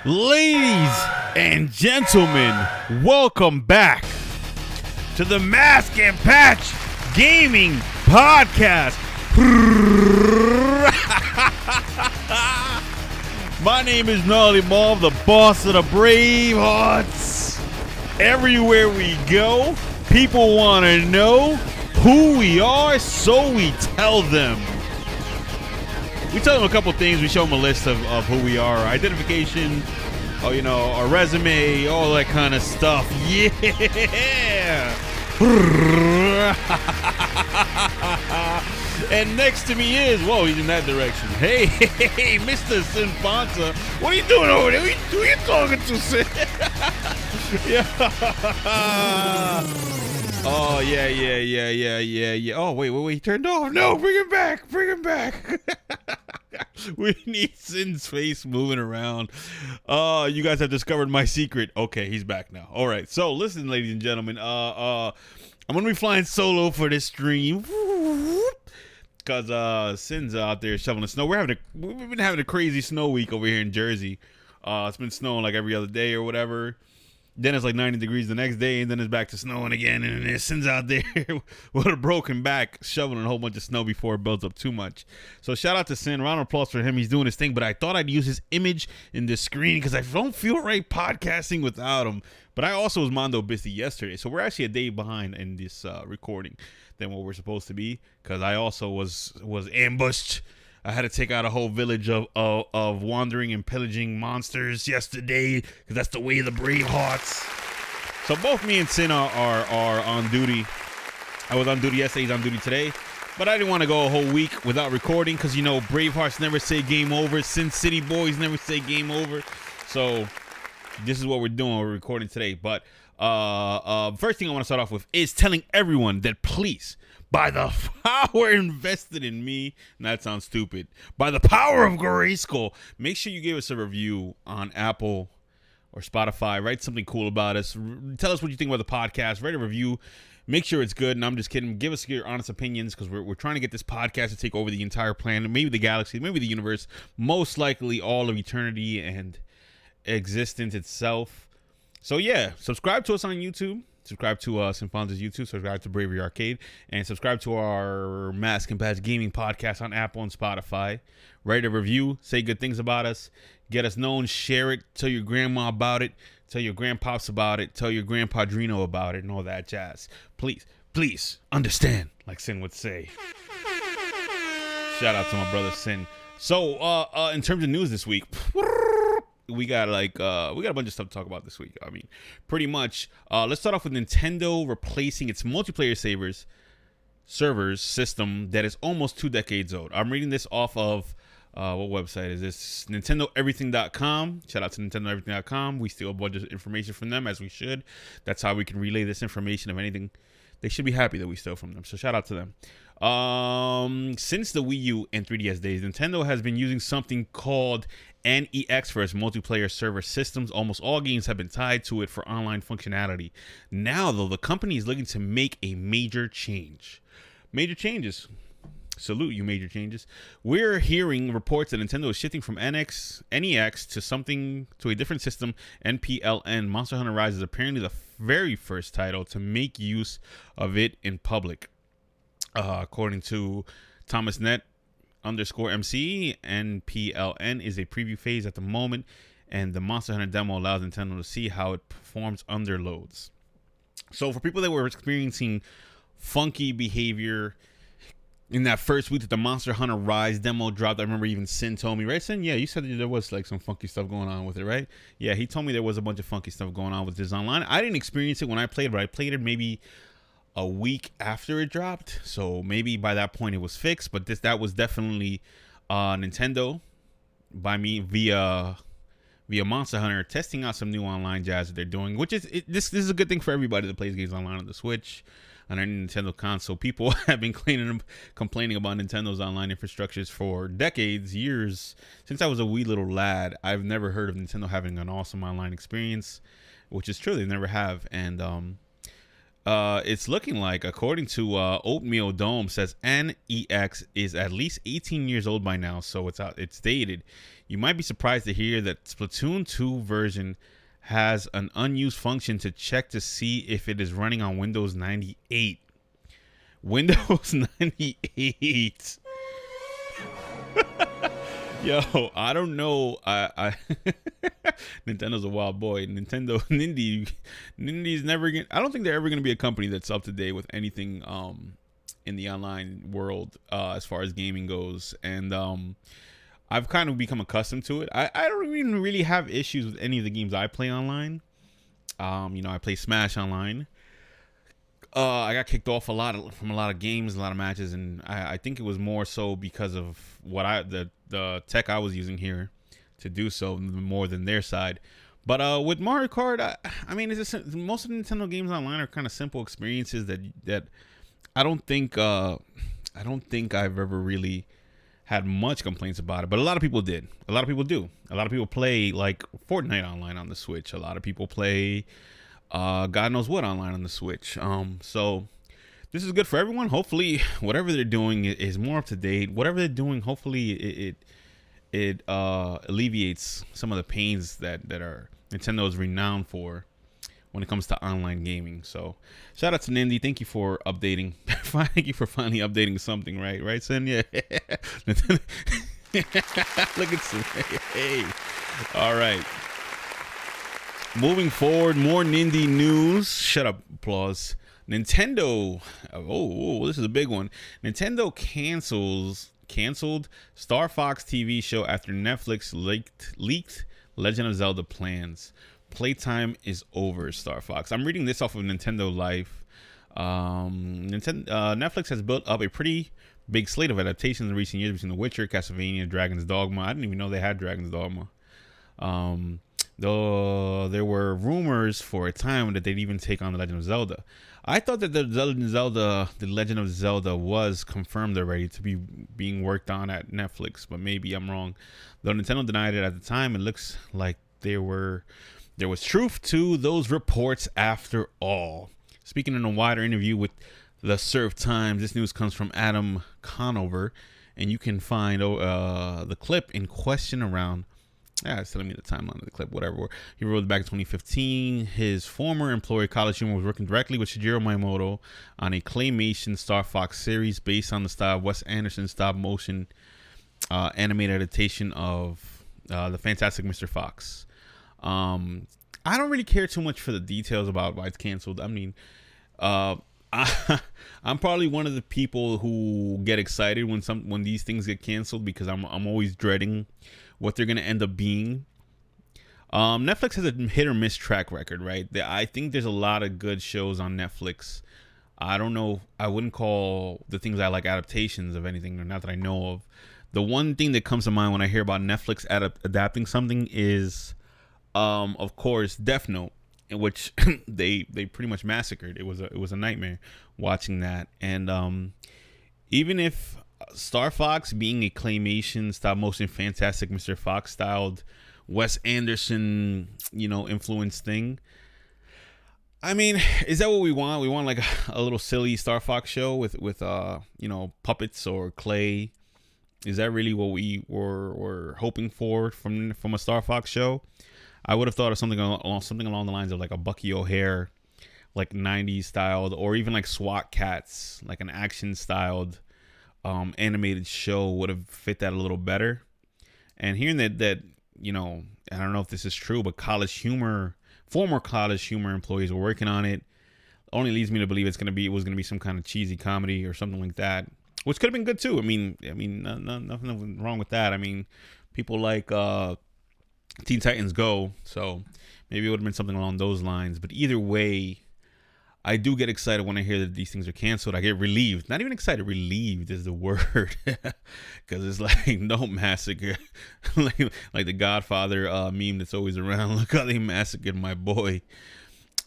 Ladies and gentlemen, welcome back to the Mask and Patch Gaming Podcast. My name is GnarlyMarv, the boss of the Bravehearts. Everywhere we go, people want to know who we are, so we tell them. We tell them a couple things. We show them a list of who we are, our identification, our resume, all that kind of stuff. Yeah. And next to me is, whoa, he's in that direction. Hey, Mr. Sinfonsa. What are you doing over there? Who are you talking to, Sin? Yeah. Oh, yeah. Oh, wait, he turned off. No, bring him back. We need Sin's face moving around. You guys have discovered my secret. Okay, he's back now. All right, so listen, ladies and gentlemen. I'm going to be flying solo for this stream. Because Sin's out there shoveling snow. We've been having a crazy snow week over here in Jersey. It's been snowing like every other day or whatever. Then it's like 90 degrees the next day, and then it's back to snowing again. And then Sin's out there with a broken back, shoveling a whole bunch of snow before it builds up too much. So shout out to Sin. Round of applause for him. He's doing his thing. But I thought I'd use his image in this screen because I don't feel right podcasting without him. But I also was Mondo busy yesterday. So we're actually a day behind in this recording than what we're supposed to be, because I also was ambushed. I had to take out a whole village of wandering and pillaging monsters yesterday, because that's the way of the Bravehearts. So both me and Sin are on duty. I was on duty yesterday, he's on duty today. But I didn't want to go a whole week without recording, because, Bravehearts never say game over. Sin City boys never say game over. So this is what we're doing. We're recording today. But first thing I want to start off with is telling everyone that please, by the power invested in me, and that sounds stupid, by the power of Grayskull, make sure you give us a review on Apple or Spotify. Write something cool about us. Tell us what you think about the podcast. Write a review. Make sure it's good. And I'm just kidding. Give us your honest opinions, because we're trying to get this podcast to take over the entire planet, maybe the galaxy, maybe the universe, most likely all of eternity and existence itself. So yeah, subscribe to us on YouTube. Subscribe to Sinfonsa's YouTube. Subscribe to Bravery Arcade. And subscribe to our Mask and Patch Gaming Podcast on Apple and Spotify. Write a review. Say good things about us. Get us known. Share it. Tell your grandma about it. Tell your grandpops about it. Tell your grandpadrino about it and all that jazz. Please understand, like Sin would say. Shout out to my brother Sin. So in terms of news this week, we got a bunch of stuff to talk about this week. I mean, pretty much. Let's start off with Nintendo replacing its multiplayer servers system that is almost 2 decades old. I'm reading this off of what website is this? NintendoEverything.com. Shout out to NintendoEverything.com. We steal a bunch of information from them, as we should. That's how we can relay this information. If anything, they should be happy that we steal from them. So shout out to them. Since the Wii U and 3DS days, Nintendo has been using something called NEX for its multiplayer server systems. Almost all games have been tied to it for online functionality. Now, though, the company is looking to make a major change. Major changes. Salute you, major changes. We're hearing reports that Nintendo is shifting from NEX to a different system, NPLN. Monster Hunter Rise is apparently the very first title to make use of it in public. According to Thomas Net _MC, NPLN is a preview phase at the moment, and the Monster Hunter demo allows Nintendo to see how it performs under loads. So for people that were experiencing funky behavior in that first week that the Monster Hunter Rise demo dropped, I remember even Sin told me, right, Sin? Yeah, you said that there was like some funky stuff going on with it, right? Yeah, he told me there was a bunch of funky stuff going on with this online. I didn't experience it when I played, but I played it maybe a week after it dropped, so maybe by that point it was fixed. But that was definitely Nintendo by me via Monster Hunter testing out some new online jazz that they're doing, which is this is a good thing for everybody that plays games online on the Switch, on any Nintendo console. People have been complaining about Nintendo's online infrastructures for decades, years. Since I was a wee little lad, I've never heard of Nintendo having an awesome online experience, which is true. They never have. And it's looking like, according to Oatmeal Dome, says NEX is at least 18 years old by now, so it's dated. You might be surprised to hear that Splatoon 2 version has an unused function to check to see if it is running on Windows 98. Windows 98. Yo, I don't know. I Nintendo's a wild boy. Nindy's never gonna. I don't think they're ever gonna be a company that's up to date with anything in the online world as far as gaming goes. And I've kind of become accustomed to it. I don't even really have issues with any of the games I play online. I play Smash online. I got kicked off from a lot of games, a lot of matches, and I think it was more so because of the tech I was using here to do so more than their side. But with Mario Kart, I mean, it's just, most of the Nintendo games online are kind of simple experiences that I don't think I've ever really had much complaints about it. But a lot of people did. A lot of people do. A lot of people play like Fortnite online on the Switch. A lot of people play God knows what online on the Switch. So this is good for everyone. Hopefully whatever they're doing is more up to date. Whatever they're doing, hopefully it alleviates some of the pains that are Nintendo is renowned for when it comes to online gaming. So shout out to Nindy. Thank you for updating. Thank you for finally updating something, right, Sen? Yeah. Look at Sen. Hey. All right. Moving forward, more Nindy news. Shut up, applause. Nintendo. Oh, this is a big one. Nintendo canceled Star Fox TV show after Netflix leaked Legend of Zelda plans. Playtime is over, Star Fox. I'm reading this off of Nintendo Life. Netflix has built up a pretty big slate of adaptations in recent years between The Witcher, Castlevania, Dragon's Dogma. I didn't even know they had Dragon's Dogma. Though there were rumors for a time that they'd even take on The Legend of Zelda. I thought that The Legend of Zelda was confirmed already to be being worked on at Netflix, but maybe I'm wrong. Though Nintendo denied it at the time, it looks like there was truth to those reports after all. Speaking in a wider interview with the Surf Times, this news comes from Adam Conover, and you can find the clip in question around. It's telling me the timeline of the clip, whatever. He wrote it back in 2015. His former employer, College Humor, was working directly with Shigeru Miyamoto on a claymation Star Fox series based on the style of Wes Anderson's stop-motion animated adaptation of the Fantastic Mr. Fox. I don't really care too much for the details about why it's canceled. I mean, I'm probably one of the people who get excited when these things get canceled because I'm always dreading what they're gonna end up being. Netflix has a hit or miss track record, right? I think there's a lot of good shows on Netflix. I don't know. I wouldn't call the things I like adaptations of anything, or not that I know of. The one thing that comes to mind when I hear about Netflix adapting something is, of course, Death Note, in which they pretty much massacred. It was a nightmare watching that. And even if Star Fox being a claymation stop motion Fantastic Mr. Fox styled Wes Anderson, influenced thing. I mean, is that what we want? We want like a little silly Star Fox show with puppets or clay. Is that really what we were hoping for from a Star Fox show? I would have thought of something along the lines of like a Bucky O'Hare, like 90s styled, or even like SWAT Cats, like an action styled animated show would have fit that a little better. And hearing that I don't know if this is true, but former College Humor employees were working on it, only leads me to believe it was gonna be some kind of cheesy comedy or something like that, which could have been good too. I mean, nothing wrong with that. I mean, people like Teen Titans Go, so maybe it would have been something along those lines. But either way, I do get excited when I hear that these things are canceled. I get relieved. Not even excited. Relieved is the word. Because it's like, no massacre. like the Godfather meme that's always around. Look how they massacred my boy.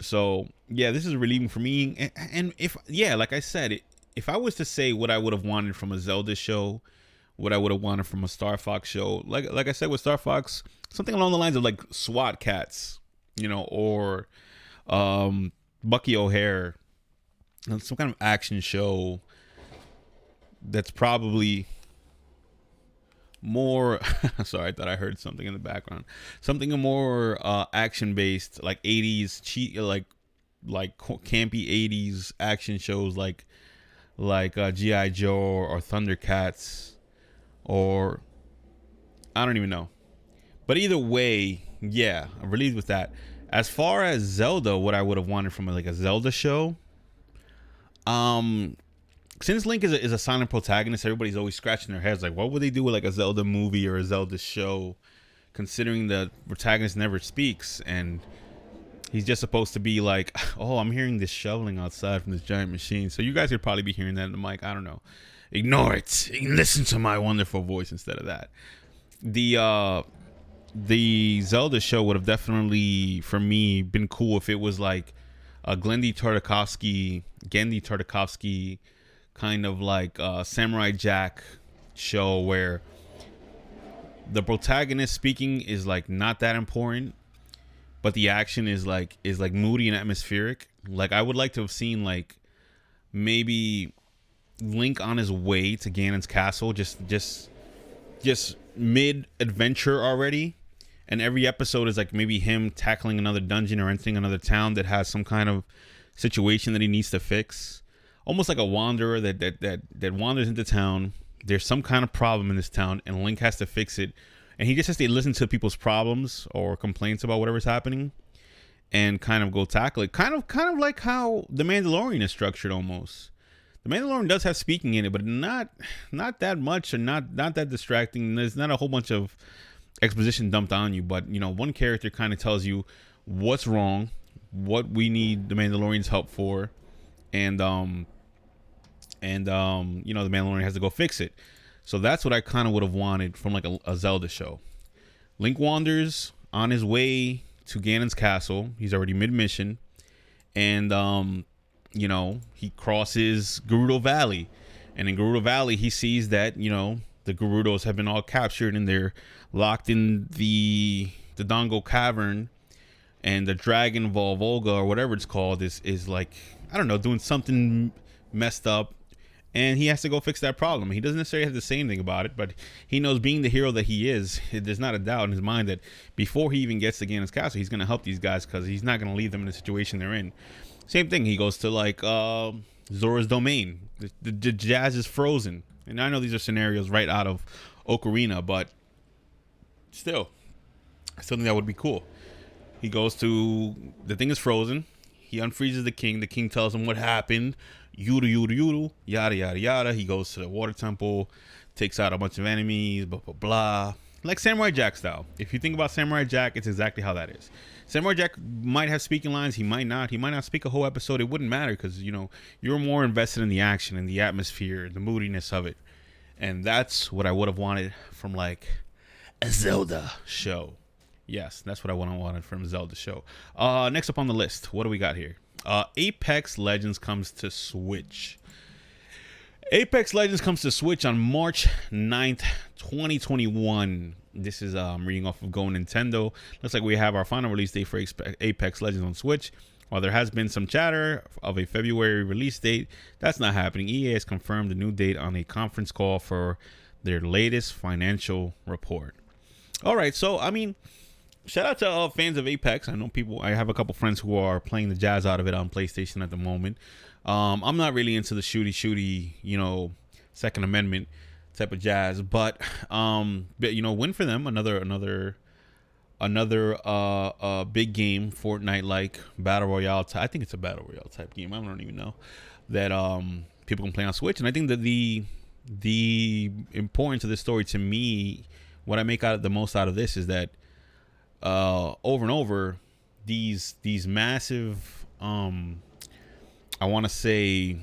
So, yeah, this is relieving for me. And like I said, if I was to say what I would have wanted from a Zelda show, what I would have wanted from a Star Fox show, like I said with Star Fox, something along the lines of like SWAT Cats, or Bucky O'Hare, some kind of action show that's probably more sorry, I thought I heard something in the background. Something more action based, like 80s cheat, like campy 80s action shows, like GI Joe or Thundercats, or I don't even know. But either way, yeah, I'm relieved with that. As far as Zelda, what I would have wanted from like a Zelda show, since Link is a silent protagonist, everybody's always scratching their heads like, what would they do with like a Zelda movie or a Zelda show, considering the protagonist never speaks and he's just supposed to be like, oh, I'm hearing this shoveling outside from this giant machine. So you guys could probably be hearing that in the mic. I don't know. Ignore it. Listen to my wonderful voice instead of that. The Zelda show would have definitely, for me, been cool if it was like a Gendy Tartakovsky kind of like Samurai Jack show where the protagonist speaking is like not that important, but the action is like moody and atmospheric. Like I would like to have seen like maybe Link on his way to Ganon's castle, just mid adventure already, and every episode is like maybe him tackling another dungeon or entering another town that has some kind of situation that he needs to fix. Almost like a wanderer that wanders into town. There's some kind of problem in this town, and Link has to fix it. And he just has to listen to people's problems or complaints about whatever's happening, and kind of go tackle it. Kind of like how The Mandalorian is structured almost. The Mandalorian does have speaking in it, but not that much, or not that distracting. There's not a whole bunch of exposition dumped on you, but you know, one character kind of tells you what's wrong, what we need the Mandalorian's help for, and you know, the Mandalorian has to go fix it. So that's what I kind of would have wanted from like a Zelda show. Link wanders on his way to Ganon's castle. He's already mid-mission, and you know, he crosses Gerudo Valley, and in Gerudo Valley he sees that, you know, the Gerudos have been all captured and they're locked in the Dongo Cavern, and the Dragon Volga or whatever it's called is like, I don't know, doing something messed up, and he has to go fix that problem. He doesn't necessarily have to say anything about it, but he knows, being the hero that he is, there's not a doubt in his mind that before he even gets to Ganon's castle, he's going to help these guys, because he's not going to leave them in the situation they're in. Same thing, he goes to like Zora's domain. The jazz is frozen, and I know these are scenarios right out of Ocarina, but still, I still think that would be cool. He goes to, the thing is frozen. He unfreezes the king. The king tells him what happened. Yuru, yada, yada, yada. He goes to the water temple, takes out a bunch of enemies, blah, blah, blah. Like Samurai Jack style. If you think about Samurai Jack, it's exactly how that is. Samurai Jack might have speaking lines. He might not. He might not speak a whole episode. It wouldn't matter, because, you know, you're more invested in the action and the atmosphere, the moodiness of it. And that's what I would have wanted from like a Zelda show. Yes, that's what I wanted from Zelda show. Next up on the list, what do we got here? Apex Legends comes to Switch. Apex Legends comes to Switch on March 9th, 2021. This is reading off of Go Nintendo. Looks like we have our final release date for Apex Legends on Switch. While there has been some chatter of a February release date, that's not happening. EA has confirmed the new date on a conference call for their latest financial report. All right, so I mean, shout out to fans of Apex. I know people. I have a couple friends who are playing the jazz out of it on PlayStation at the moment. I'm not really into the shooty, you know, Second Amendment type of jazz, but you know, win for them. Another big game, Fortnite like battle royale. I think it's a battle royale type game. I don't even know that people can play on Switch, and I think that the importance of this story to me, what I make out the most out of this is that over and over, these massive I want to say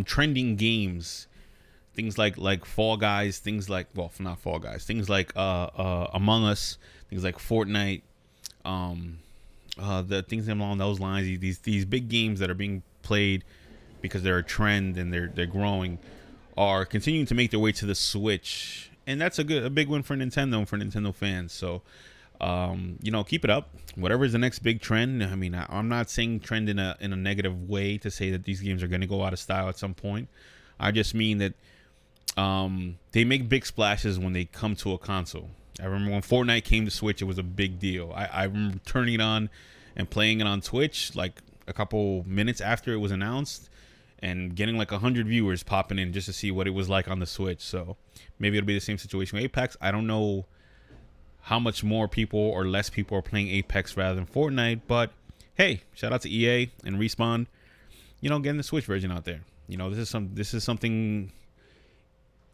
trending games, things like Fall Guys, things like, well, not Fall Guys, things like Among Us, things like Fortnite, the things along those lines, these big games that are being played because they're a trend and they're growing, are continuing to make their way to the Switch, and that's a big win for Nintendo and for Nintendo fans. So Keep it up. Whatever is the next big trend. I mean, I'm not saying trend in a negative way to say that these games are going to go out of style at some point. I just mean that they make big splashes when they come to a console. I remember when Fortnite came to Switch, it was a big deal. I remember turning it on and playing it on Twitch like a couple minutes after it was announced and getting like 100 viewers popping in just to see what it was like on the Switch. So maybe it'll be the same situation with Apex. I don't know how much more people or less people are playing Apex rather than Fortnite, but hey, shout out to EA and Respawn, getting the Switch version out there. This is something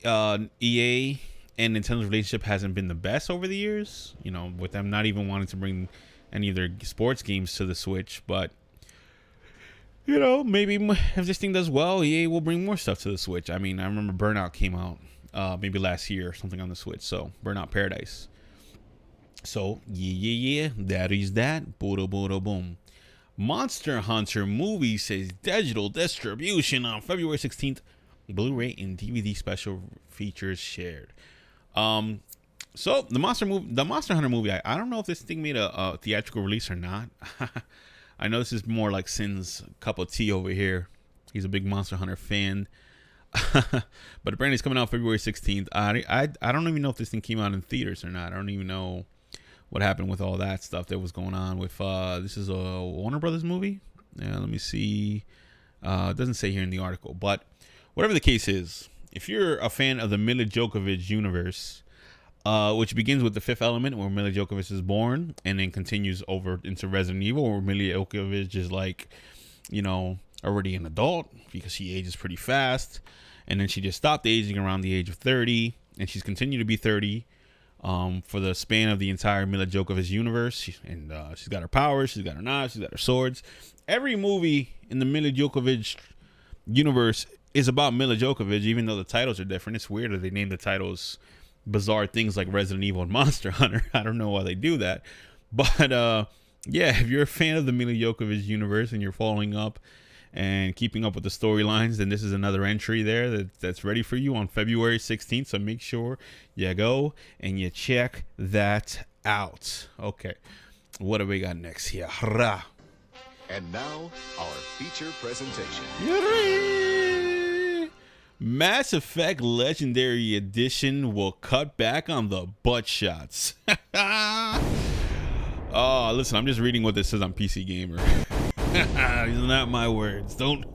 EA and Nintendo's relationship hasn't been the best over the years, with them not even wanting to bring any of their sports games to the Switch, but maybe if this thing does well, EA will bring more stuff to the Switch. I mean, I remember Burnout came out maybe last year or something on the Switch, so Burnout Paradise. So, yeah, that is that. Boom. Monster Hunter movie says digital distribution on February 16th. Blu-ray and DVD special features shared. So the Monster Hunter movie, I don't know if this thing made a theatrical release or not. I know this is more like Sin's cup of tea over here. He's a big Monster Hunter fan. But apparently it's coming out February 16th. I don't even know if this thing came out in theaters or not. I don't even know what happened with all that stuff that was going on with this is a Warner Brothers movie. Yeah, let me see. It doesn't say here in the article, but whatever the case is, if you're a fan of the Mila Djokovic universe, which begins with The Fifth Element, where Mila Djokovic is born, and then continues over into Resident Evil, where Mila Djokovic is like, already an adult because she ages pretty fast, and then she just stopped aging around the age of 30, and she's continued to be 30 for the span of the entire Mila Djokovic universe. She's got her powers, she's got her knives, she's got her swords. Every movie in the Mila Djokovic universe is about Mila Djokovic, even though the titles are different. It's weird that they name the titles bizarre things like Resident Evil and Monster Hunter. I don't know why they do that. But if you're a fan of the Mila Djokovic universe and you're following up and keeping up with the storylines, then this is another entry there that's ready for you on February 16th. So make sure you go and you check that out. Okay, what do we got next here? And now, our feature presentation. Mass Effect Legendary Edition will cut back on the butt shots. Oh, listen, I'm just reading what this says on PC Gamer. These are not my words. Don't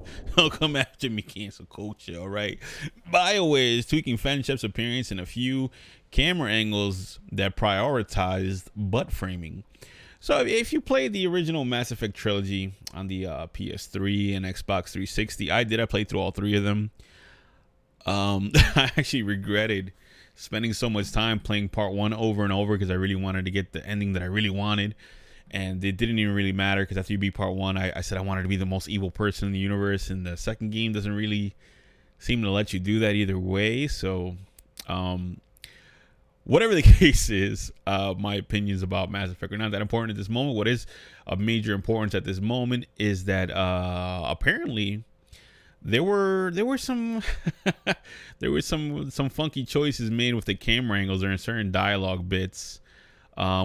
come after me, cancel culture, all right? BioWare is tweaking Fenchep's appearance in a few camera angles that prioritized butt framing. So if you played the original Mass Effect trilogy on the PS3 and Xbox 360, I played through all three of them. I actually regretted spending so much time playing part one over and over because I really wanted to get the ending that I really wanted. And it didn't even really matter because after you beat part one, I said I wanted to be the most evil person in the universe. And the second game doesn't really seem to let you do that either way. So, whatever the case is, my opinions about Mass Effect are not that important at this moment. What is of major importance at this moment is that apparently there were some some funky choices made with the camera angles during certain dialogue bits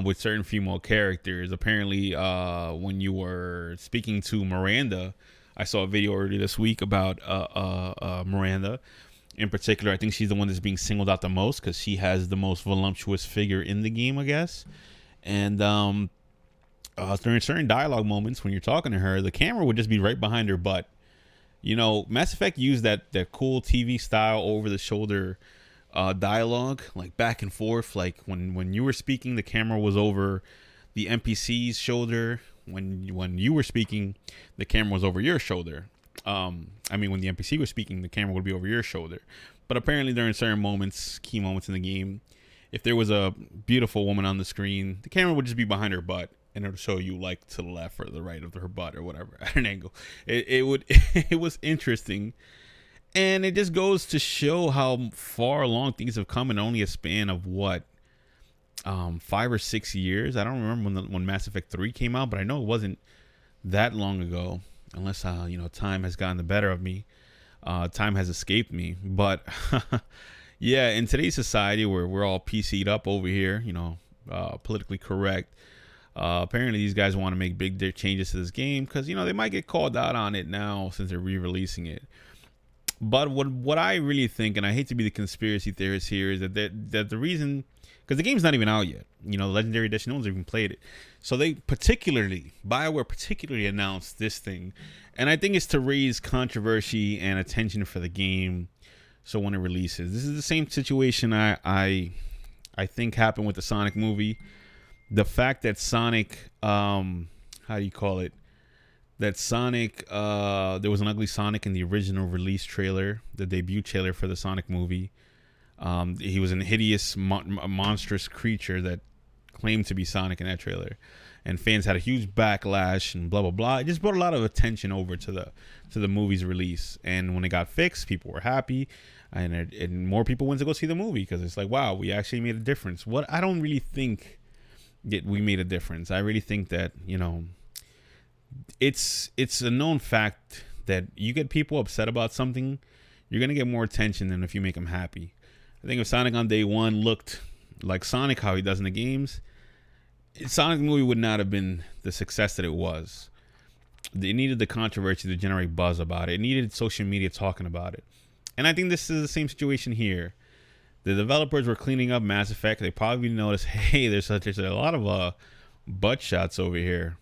with certain female characters. Apparently, when you were speaking to Miranda, I saw a video earlier this week about Miranda. In particular, I think she's the one that's being singled out the most because she has the most voluptuous figure in the game, I guess. And during certain dialogue moments, when you're talking to her, the camera would just be right behind her butt. Mass Effect used that cool TV style over-the-shoulder dialogue, like back and forth. Like when you were speaking, the camera was over the NPC's shoulder. When you were speaking, the camera was over your shoulder. When the NPC was speaking, the camera would be over your shoulder. But apparently during certain moments, key moments in the game, if there was a beautiful woman on the screen, the camera would just be behind her butt, and it would show you like to the left or the right of her butt or whatever at an angle. It was interesting, and it just goes to show how far along things have come in only a span of 5 or 6 years. I don't remember when Mass Effect 3 came out, but I know it wasn't that long ago. Unless time has gotten the better of me, time has escaped me. But yeah, in today's society where we're all PC'd up over here, politically correct. Apparently, these guys want to make big changes to this game because they might get called out on it now since they're re-releasing it. But what I really think, and I hate to be the conspiracy theorist here, is that the reason, because the game's not even out yet. The Legendary Edition, no one's even played it. So BioWare particularly announced this thing, and I think it's to raise controversy and attention for the game. So when it releases, this is the same situation I think happened with the Sonic movie. The fact that Sonic, how do you call it? That Sonic, there was an ugly Sonic in the original release trailer, the debut trailer for the Sonic movie. He was a hideous, monstrous creature that claimed to be Sonic in that trailer, and fans had a huge backlash and blah blah blah. It just brought a lot of attention over to the movie's release, and when it got fixed, people were happy, and more people went to go see the movie because it's like, wow, we actually made a difference. What I don't really think that we made a difference. I really think that it's a known fact that you get people upset about something, you're gonna get more attention than if you make them happy. I think if Sonic on day one looked like Sonic, how he does in the games, Sonic movie would not have been the success that it was. It needed the controversy to generate buzz about it. It needed social media talking about it. And I think this is the same situation here. The developers were cleaning up Mass Effect. They probably noticed, hey, there's a lot of butt shots over here.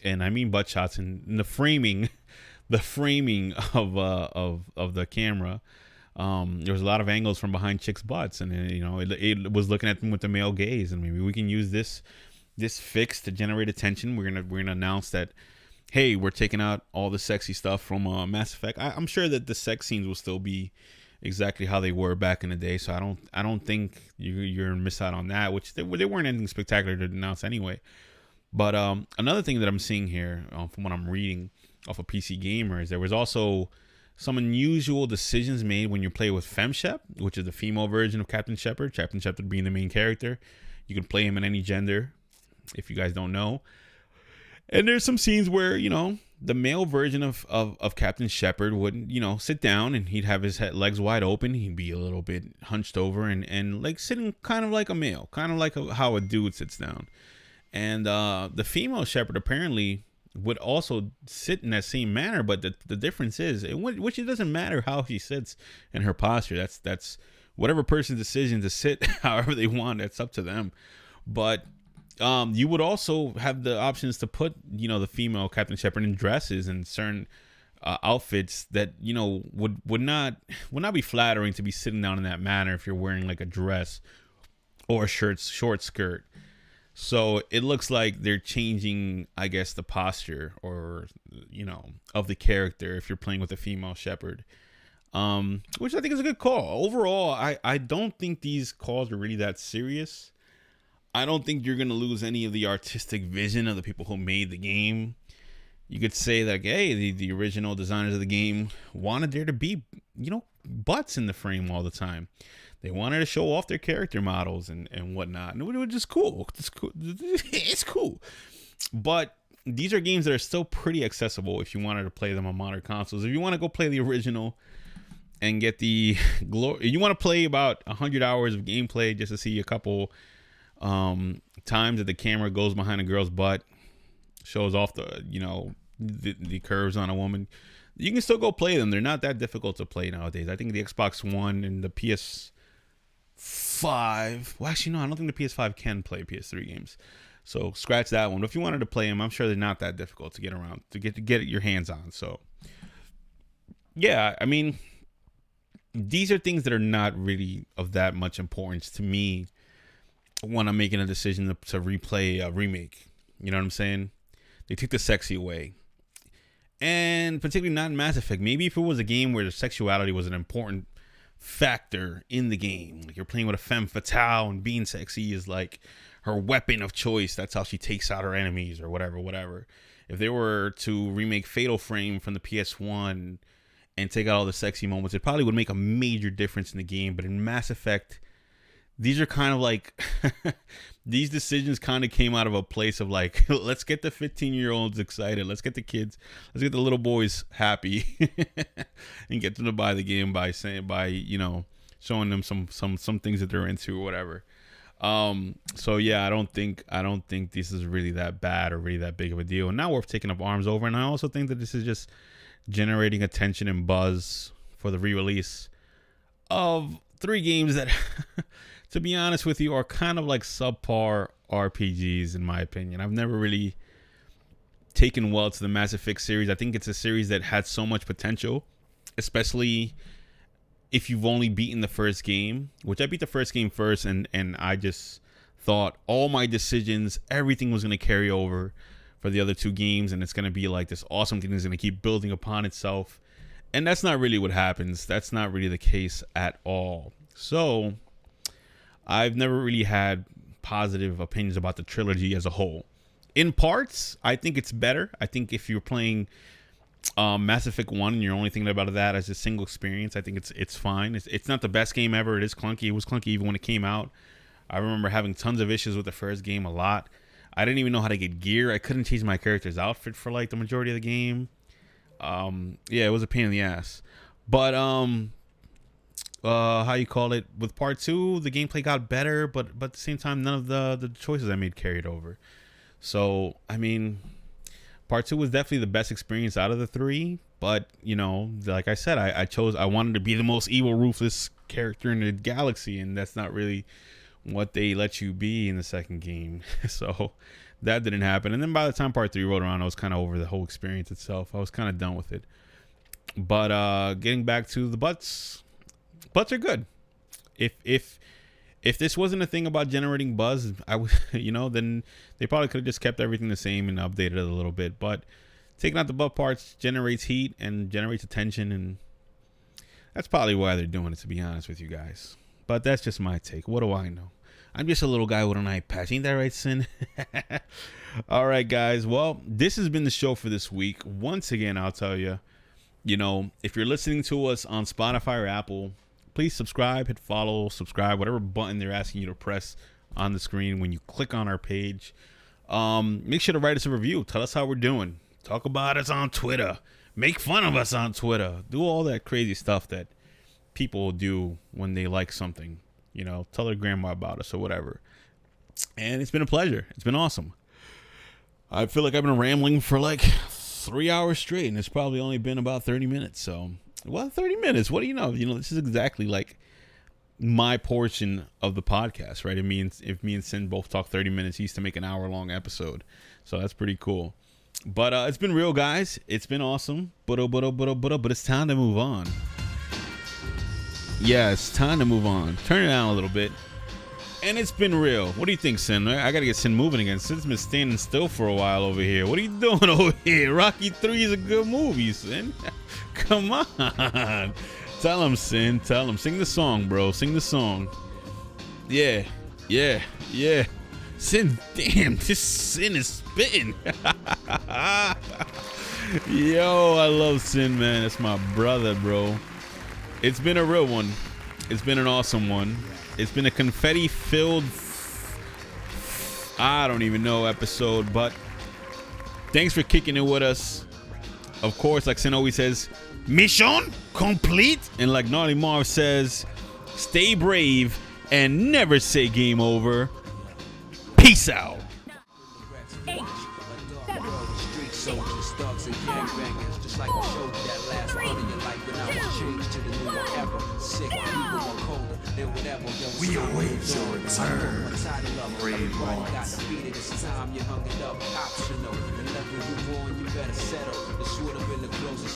And I mean butt shots in the framing, of the camera. There was a lot of angles from behind chicks' butts, and it was looking at them with the male gaze. And maybe we can use this fix to generate attention. We're gonna announce that, hey, we're taking out all the sexy stuff from Mass Effect. I'm sure that the sex scenes will still be exactly how they were back in the day. So I don't think you're gonna miss out on that. Which they weren't anything spectacular to announce anyway. But another thing that I'm seeing here from what I'm reading off of PC Gamer is there was also some unusual decisions made when you play with FemShep, which is the female version of Captain Shepard. Captain Shepard being the main character. You can play him in any gender, if you guys don't know. And there's some scenes where, the male version of Captain Shepard would, sit down and he'd have his legs wide open. He'd be a little bit hunched over and like sitting kind of like a male, kind of like how a dude sits down. And the female Shepard apparently would also sit in that same manner, but the difference is, which it doesn't matter how she sits in her posture. That's whatever person's decision to sit however they want. That's up to them. But you would also have the options to put the female Captain Shepard in dresses and certain outfits that would not be flattering to be sitting down in that manner if you're wearing like a dress or a short skirt. So it looks like they're changing, I guess, the posture or, of the character if you're playing with a female Shepard, which I think is a good call. Overall, I don't think these calls are really that serious. I don't think you're going to lose any of the artistic vision of the people who made the game. You could say that, hey, the original designers of the game wanted there to be, butts in the frame all the time. They wanted to show off their character models and whatnot. And it was just cool. It's cool. But these are games that are still pretty accessible if you wanted to play them on modern consoles. If you want to go play the original and get the glory, you want to play about 100 hours of gameplay just to see a couple times that the camera goes behind a girl's butt, shows off the curves on a woman. You can still go play them. They're not that difficult to play nowadays. I think the Xbox One and the PS5. Well, actually, no, I don't think the PS5 can play PS3 games. So scratch that one. But if you wanted to play them, I'm sure they're not that difficult to get around, to get your hands on. So, yeah, I mean, these are things that are not really of that much importance to me when I'm making a decision to replay a remake. You know what I'm saying? They took the sexy away. And particularly not in Mass Effect. Maybe if it was a game where the sexuality was an important factor in the game, like you're playing with a femme fatale and being sexy is like her weapon of choice, that's how she takes out her enemies or whatever. If they were to remake Fatal Frame from the PS1 and take out all the sexy moments, it probably would make a major difference in the game. But in Mass Effect, these are kind of like these decisions kind of came out of a place of like, let's get the 15-year-olds excited, let's get the kids, let's get the little boys happy and get them to buy the game by showing them some things that they're into or whatever. So yeah, I don't think this is really that bad or really that big of a deal, and not worth taking up arms over. And I also think that this is just generating attention and buzz for the re-release of 3 games that, to be honest with you, are kind of like subpar RPGs in my opinion. I've never really taken well to the Mass Effect series. I think it's a series that had so much potential, especially if you've only beaten the first game, which I beat the first game first, and I just thought all my decisions, everything was going to carry over for the other 2 games, and it's going to be like this awesome thing that's going to keep building upon itself. And that's not really what happens. That's not really the case at all. So I've never really had positive opinions about the trilogy as a whole. In parts, I think it's better. I think if you're playing Mass Effect 1 and you're only thinking about that as a single experience, I think it's fine. It's not the best game ever. It is clunky. It was clunky even when it came out. I remember having tons of issues with the first game a lot. I didn't even know how to get gear. I couldn't change my character's outfit for like the majority of the game. Yeah, it was a pain in the ass. But how you call it, with part 2, the gameplay got better, but at the same time, none of the choices I made carried over. So I mean, part 2 was definitely the best experience out of the 3, but you know, like I said, I wanted to be the most evil, ruthless character in the galaxy, and that's not really what they let you be in the second game. So that didn't happen. And then by the time part 3 rolled around, I was kind of over the whole experience itself. I was kind of done with it. But getting back to the butts are good. If this wasn't a thing about generating buzz, I would, you know, then they probably could have just kept everything the same and updated it a little bit. But taking out the butt parts generates heat and generates attention, and that's probably why they're doing it, to be honest with you guys. But that's just my take. What do I know? I'm just a little guy with an eye patch. Ain't that right, Sin? All right, guys. Well, this has been the show for this week. Once again, I'll tell you, you know, if you're listening to us on Spotify or Apple, please subscribe, hit follow, subscribe, whatever button they're asking you to press on the screen when you click on our page. Make sure to write us a review. Tell us how we're doing. Talk about us on Twitter. Make fun of us on Twitter. Do all that crazy stuff that people do when they like something. You know, tell their grandma about us or whatever. And it's been a pleasure. It's been awesome. I feel like I've been rambling for like 3 hours straight, and it's probably only been about 30 minutes. So, well, 30 minutes. What do you know? You know, this is exactly like my portion of the podcast, right? It means if me and Sin both talk 30 minutes, he used to make an hour-long episode. So that's pretty cool. But it's been real, guys. It's been awesome. But it's time to move on. Yeah, it's time to move on. Turn it down a little bit. And it's been real. What do you think, Sin? I gotta get Sin moving again. Sin's been standing still for a while over here. What are you doing over here? Rocky 3 is a good movie, Sin. Come on. Tell him, Sin. Tell him. Sing the song, bro. Sing the song. Yeah. Sin, damn, this Sin is spitting. Yo, I love Sin, man. That's my brother, bro. It's been a real one. It's been an awesome one. It's been a confetti-filled, I don't even know, episode, but thanks for kicking it with us. Of course, like Sin always says, mission complete. And like GnarlyMarv says, stay brave and never say game over. Peace out. Soldiers, thugs, and gangbangers, just like I showed you that last part of your life. But now it's changed to the newer era. Sick, people are colder than whatever. We await your return. Brave ones. Got defeated. It's time you hung it up. Optional. And level you on, you better settle. This would have been the closest.